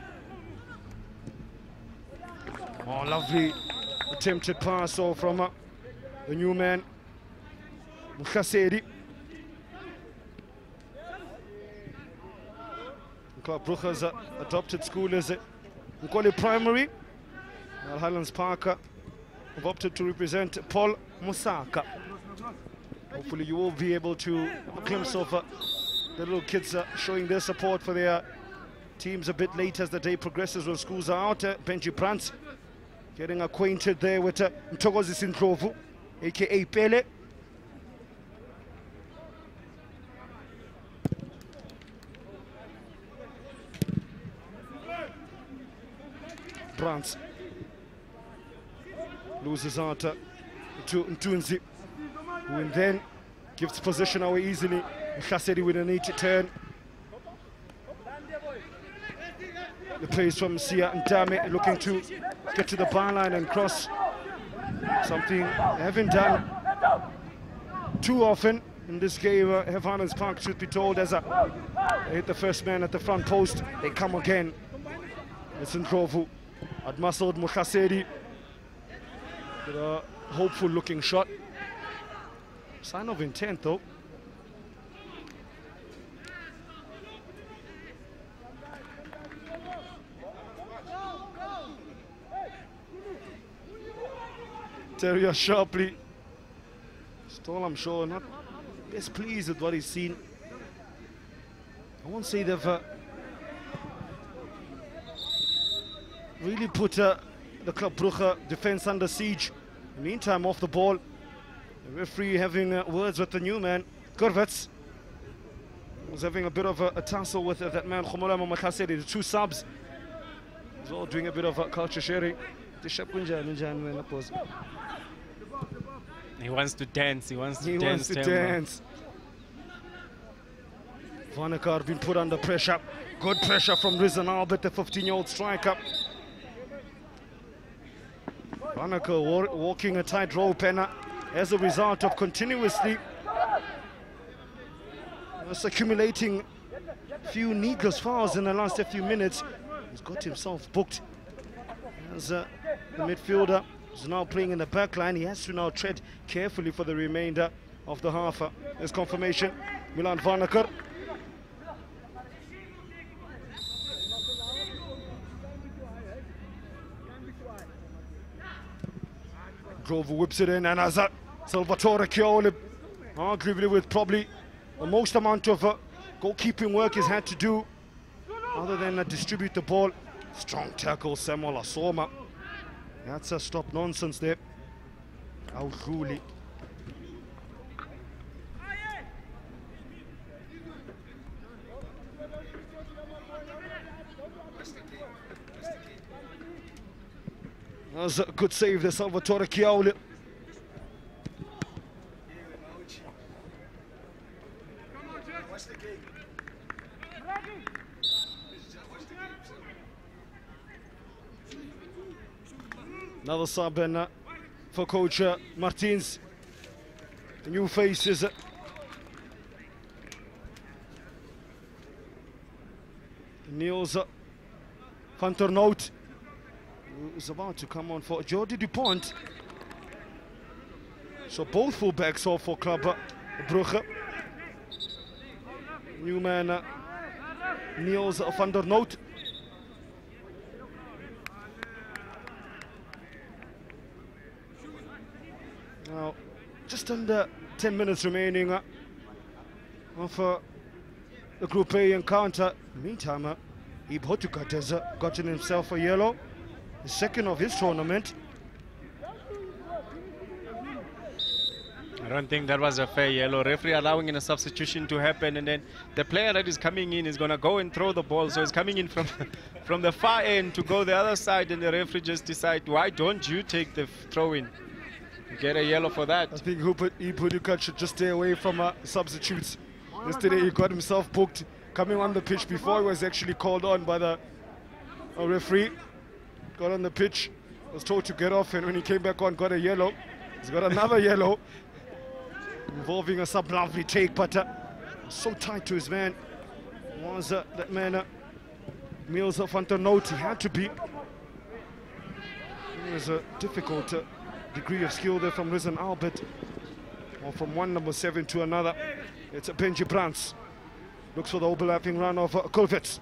Oh, lovely attempted pass from the new man, Mukhaseri. Club Brugge's adopted school is Nkole Primary. While Highlands Park have opted to represent Paul Musaka. Hopefully you will be able to have a glimpse of the little kids showing their support for their teams a bit late as the day progresses when schools are out. Benji Brands getting acquainted there with Mtogozi Sindlovu, aka Pele. Brands loses out to Ntunzi, who then gives position away easily. Khaseri with a neat turn. The plays from Sia and Dame looking to get to the byline and cross. Something they haven't done too often in this game. Highlands Park, should be told, as they hit the first man at the front post. They come again. It's Ndlovu. Outmuscled Mukhaseri with a hopeful looking shot. Sign of intent though. Terrier sharply. Still, I'm sure, not best pleased with what he's seen. I won't say they've really put the Club Brugge defense under siege. In the meantime, off the ball, the referee having words with the new man, Kurvets. Was having a bit of a tussle with that man, Khomolamo Makhaseri, the two subs. He's all doing a bit of culture sharing. He wants to dance, he wants to dance. Vaneker been put under pressure. Good pressure from Rizan Albert, the 15-year-old striker. Vaneker walking a tightrope, and as a result of continuously accumulating few needless fouls in the last few minutes, he's got himself booked. As the midfielder is now playing in the back line, he has to now tread carefully for the remainder of the half. There's confirmation. Milan Vaneker. Grover whips it in, and as Salvatore Chioli, arguably with probably the most amount of goalkeeping work he's had to do, other than distribute the ball. Strong tackle, Samuel Asoma. That's a stop nonsense there. Auruli. That was a good save there, Salvatore Chioli. Another sub and for coach Martins. The new faces. Niels van der Noot, who is about to come on for Jordi Dupont. So both fullbacks off for Club Brugge. New man Niels van der Noot. Now, just under 10 minutes remaining of the Group A encounter. Meantime, Ibhotukat has gotten himself a yellow, the second of his tournament. I don't think that was a fair yellow. Referee allowing in a substitution to happen, and then the player that is coming in is going to go and throw the ball. So he's coming in from from the far end to go the other side, and the referee just decide, why don't you take the throw in? You get a yellow for that. I think Ibhotukat should just stay away from substitutes. Yesterday he got himself booked coming on the pitch before he was actually called on by the referee. Got on the pitch, was told to get off, and when he came back on, got a yellow. He's got another yellow involving a sub-lovely take, but so tight to his man was that man Niels van der Noot. He had to be. It was a difficult degree of skill there from Rizan Albert, or from one number 7 to another. It's Benji Brands. Looks for the overlapping run of Kulvitz.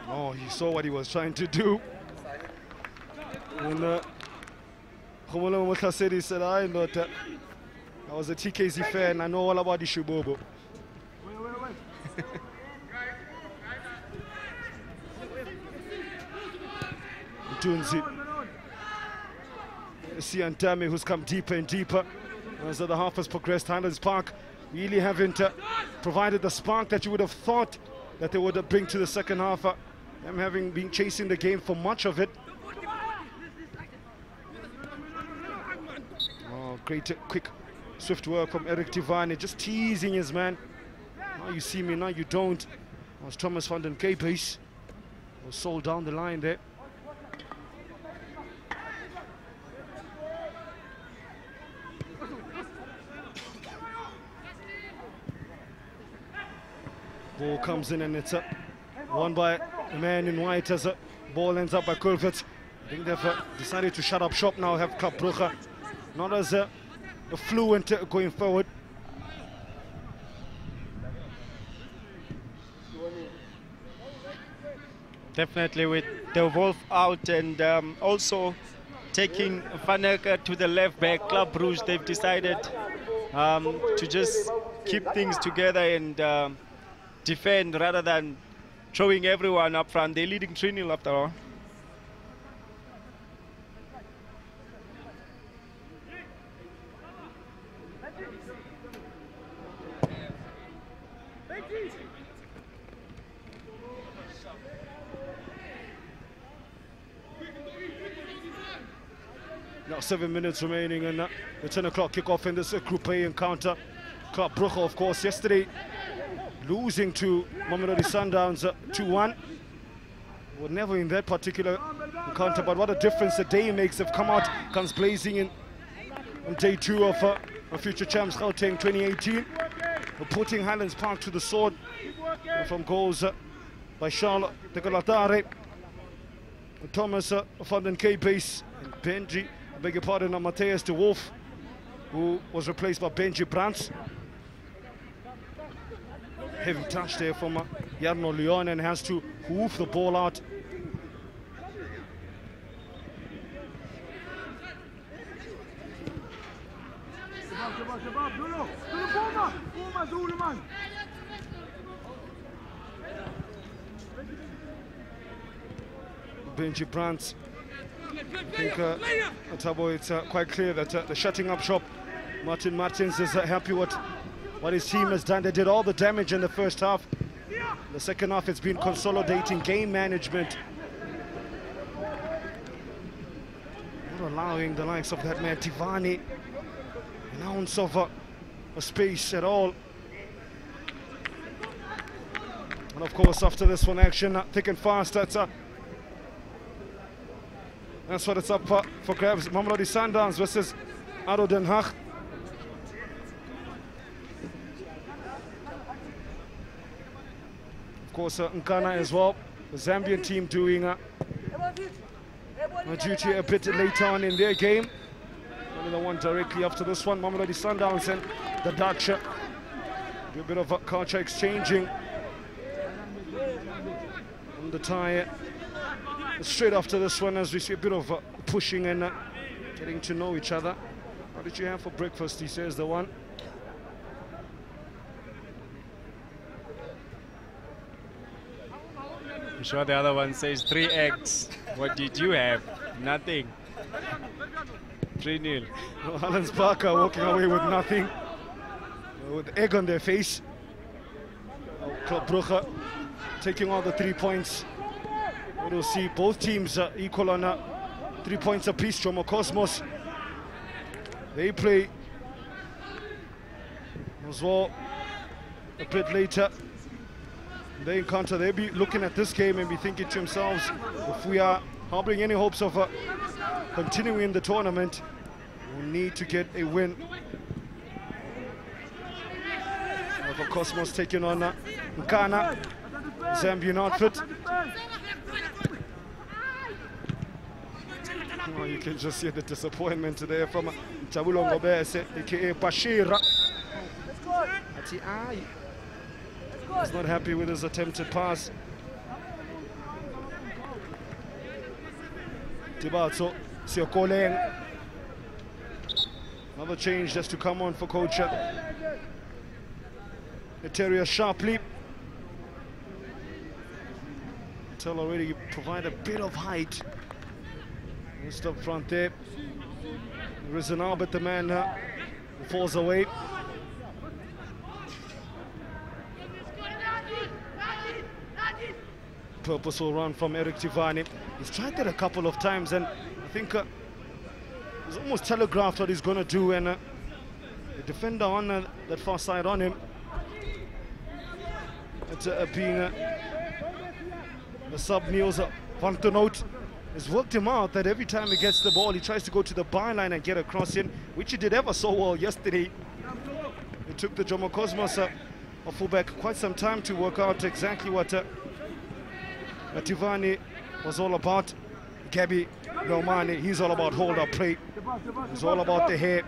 Oh, he saw what he was trying to do. And Khumalo Mutasedi said, I was a TKZ fan, I know all about the Shubobo. Tunzi. Sian Tame, who's come deeper and deeper as the half has progressed. Highlands Park really haven't provided the spark that you would have thought that they would bring to the second half. Them having been chasing the game for much of it. Oh, great, quick, swift work from Eric Tivani, just teasing his man. Now you see me, now you don't. Was Thomas van den Keepes was sold down the line there. Ball comes in and it's won by a man in white as a ball ends up by Kulvitz. I think they've decided to shut up shop now, have Club Brugge not as fluent going forward. Definitely with the Wolf out and also taking Van Eyck to the left back. Club Brugge, they've decided to just keep things together and defend rather than throwing everyone up front. They're leading 3-0 after all. Now 7 minutes remaining and the 10 o'clock kickoff in this Group A encounter. Club Brugge, of course, yesterday losing to Mamelodi Sundowns 2-1. Were never in that particular encounter, but what a difference the day makes. They've come out guns blazing in on day 2 of future champs Gauteng 2018. We're putting Highlands Park to the sword from goals by Charles de Galatare, Thomas van den Keepes, and Benji, I beg your pardon, Matthias de Wolf, who was replaced by Benji Brands. Heavy touch there from Jarno Leon, and has to hoof the ball out. Benji Brands. I think Tabo, it's quite clear that the shutting up shop, Martin Martins is happy with what his team has done. They did all the damage in the first half. The second half, it's been consolidating game management. Not allowing the likes of that man Tivani an ounce of a space at all. And of course, after this one, action thick and fast. That's what it's up for grabs. Mamelodi Sundowns versus ADO Den Haag. Of course, Nkana as well, the Zambian team doing a duty a bit later on in their game. Another one directly after this one, Mamelodi Sundowns and the Dutch. A bit of a culture exchanging on the tie. Straight after this one, as we see a bit of pushing and getting to know each other. What did you have for breakfast? He says the one. I'm sure the other one says 3 eggs. What did you have? Nothing. 3-0. Highlands Parker walking away with nothing, with egg on their face. Club Brugge taking all the 3 points. We'll see both teams equal on 3 points apiece. Jomo Cosmos, they play as well a bit later. They encounter, they'll be looking at this game and be thinking to themselves, if we are harboring any hopes of continuing in the tournament, we need to get a win. Of Cosmos taking on Nkana, Zambian outfit. Oh, you can just see the disappointment there from Tabulo Ngobese, aka Bashir. He's not happy with his attempted pass. Tibatso Siokoleng. Another change just to come on for coach Eteria sharply. Tell already you provide a bit of height. Just up front there. There is an Albert, the man who falls away. Purposeful run from Eric Tivani. He's tried that a couple of times, and I think he's almost telegraphed what he's going to do, and the defender on that far side on him. It's being the sub Niels van der Noot has worked him out that every time he gets the ball, he tries to go to the byline and get a cross in, which he did ever so well yesterday. It took the Jomo Cosmos a fullback quite some time to work out exactly what Tivani was all about. Gabi Nomani, he's all about hold-up play. He's all about the hair.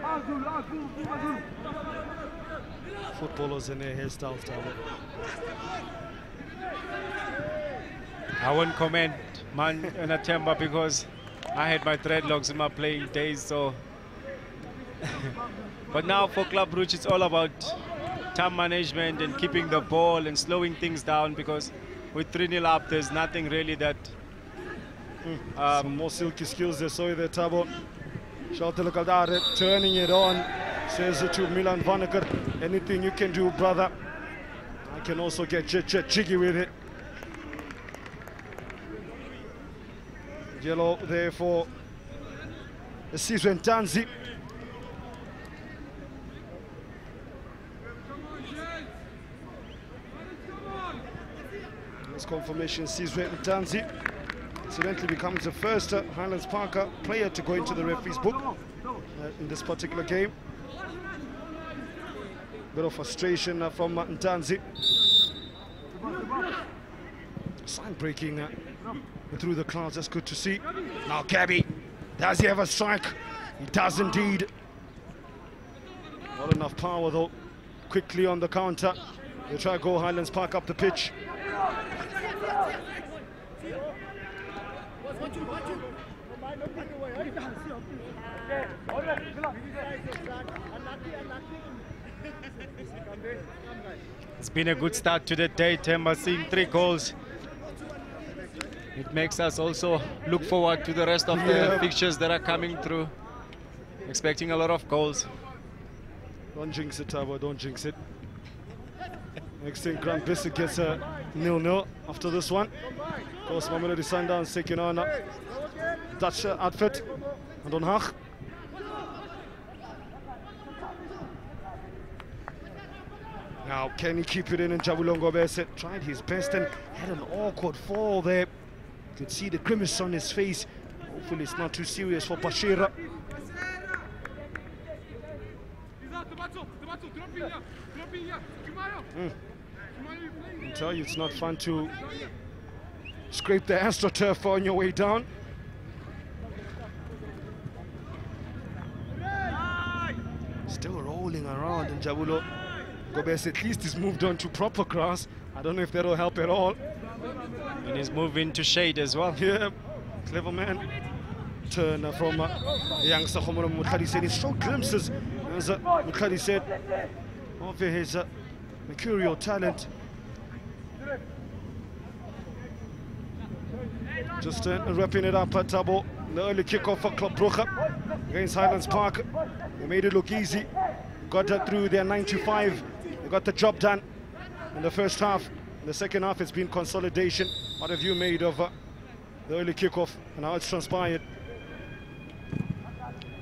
Footballers in their hairstyles, I won't comment Man Natemba because I had my dreadlocks in my playing days, so but now for Club Brugge it's all about time management and keeping the ball and slowing things down, because with 3-0 up there's nothing really that some more silky skills there. Sorry there, Tabo. Shelter Lukaldare turning it on, says it to Milan Vaneker. Anything you can do, brother. I can also get jiggy with it. Yellow there for Sizwe Ntanzi. This confirmation, Sizwe Ntanzi incidentally becomes the first Highlands Parker player to go into the referee's book in this particular game. Bit of frustration from Ntanzi. Sign breaking through the clouds, that's good to see. Now Gabi, does he have a strike? He does indeed. Not enough power though. Quickly on the counter. They try to go Highlands Park up the pitch. It's been a good start to the day, Temba, seeing 3 goals. It makes us also look forward to the rest of the fixtures that are coming through. Expecting a lot of goals. Don't jinx it, Tabo, don't jinx it. Next thing, Grand Bissett gets a 0-0 after this one. Of course, Mamelodi Sundowns taking on Dutch outfit, Den Haag. Now, can he keep it in? And Jabulo Ngobese tried his best and had an awkward fall there. You could see the grimace on his face. Hopefully it's not too serious for Bashira. I tell you, it's not fun to scrape the AstroTurf on your way down. Still rolling around, and Jabulo Ngobese at least he's moved on to proper grass. I don't know if that'll help at all. And he's moving to shade as well. Yeah, clever man. Turn from young Sakhomoro Mukhadi said he showed glimpses, as Mukhadi said, of his mercurial talent. Just wrapping it up at Tabo. The early kickoff for Club Brugge against Highlands Park. They made it look easy. Got that through their 9-5. They got the job done in the first half. In the second half, it's been consolidation. What have you made of the early kickoff and how it's transpired?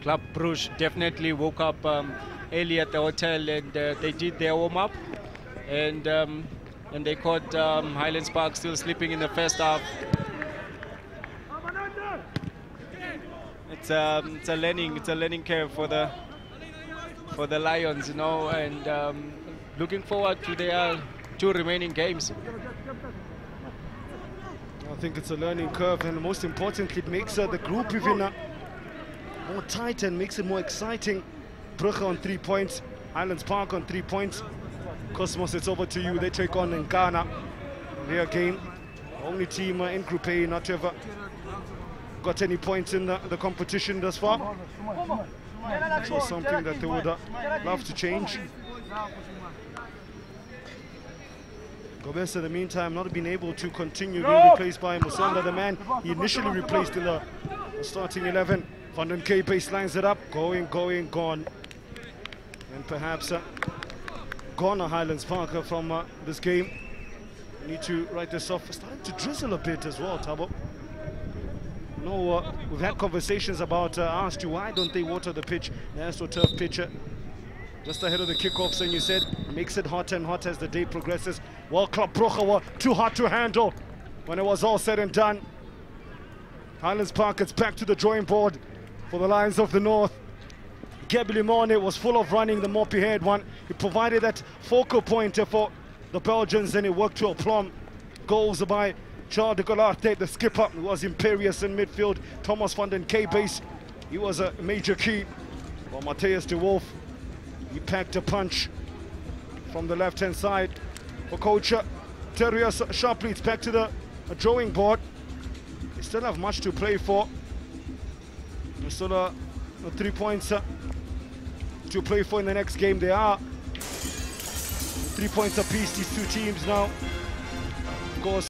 Club Brugge definitely woke up early at the hotel, and they did their warm-up, and they caught Highlands Park still sleeping in the first half. It's a learning curve for the Lions, you know, and looking forward to their 2 remaining games. I think it's a learning curve, and most importantly, it makes the group even more tight and makes it more exciting. Brugge on 3 points, Highlands Park on 3 points. Cosmos, it's over to you. They take on Nkana in their game. Only team in Group A not to ever got any points in the competition thus far. So something that they would love to change. Ngobese, in the meantime, not been able to continue, being replaced by Musonda, the man he initially replaced in the starting 11. Van den K baselines it up, going, gone. And perhaps gone a Highlands Park from this game. We need to write this off. Starting to drizzle a bit as well, Tabo. No, we've had conversations about, asked you, why don't they water the pitch, the AstroTurf pitch, just ahead of the kickoffs, and you said, makes it hotter and hotter as the day progresses. Well, Club Brugge were too hot to handle when it was all said and done. Highlands Park gets back to the drawing board for the Lions of the North. Gabi Limone was full of running, the Moppy-haired one. He provided that focal point for the Belgians, and it worked to aplomb. Goals by Charles de Golarte, the skipper, who was imperious in midfield. Thomas van den K-base, he was a major key. Well, Matthias de Wolf, he packed a punch from the left-hand side. For coach Terrius Sharpley, it's back to the drawing board. They still have much to play for. There's still 3 points to play for in the next game. They are 3 points apiece, these two teams now. Of course.